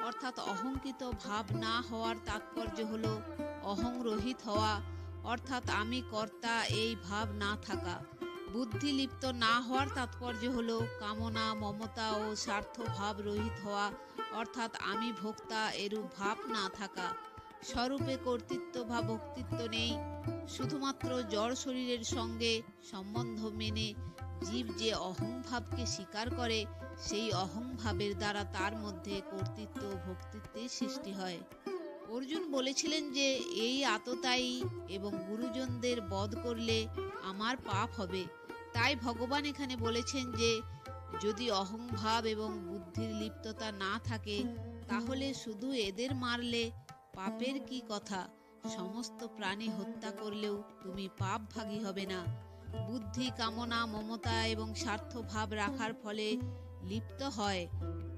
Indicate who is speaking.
Speaker 1: অর্থাৎ অহংকৃত ভাব না হওয়ার তাৎপর্য হলো অহংরহিত হওয়া, অর্থাৎ আমি কর্তা এই ভাব না থাকা। বুদ্ধিলিপ্ত না হওয়ার তাৎপর্য হলো কামনা, মমতা ও স্বার্থ ভাব রহিত হওয়া, অর্থাৎ আমি ভোক্তা এরূপ ভাব না থাকা। স্বরূপে কর্তৃত্ব বা ভোক্তৃত্ব নেই, শুধুমাত্র জড় শরীরের সঙ্গে সম্বন্ধ মেনে জীব যে অহংভাবকে স্বীকার করে, সেই অহংভাবের দ্বারা তার মধ্যে কর্তৃত্ব ও ভোক্তৃত্বের সৃষ্টি হয়। অর্জুন বলেছিলেন যে এই আততায়ী এবং গুরুজনদের বধ করলে আমার পাপ হবে। তাই ভগবান এখানে বলেছেন যে যদি অহংভাব এবং বুদ্ধির লিপ্ততা না থাকে, তাহলে শুধু এদের মারলে পাপের কি কথা? সমস্ত প্রাণী হত্যা করলেও তুমি পাপ ভাগী হবে না। বুদ্ধি কামনা, মমতা এবং স্বার্থ ভাব রাখার ফলে লিপ্ত হয়,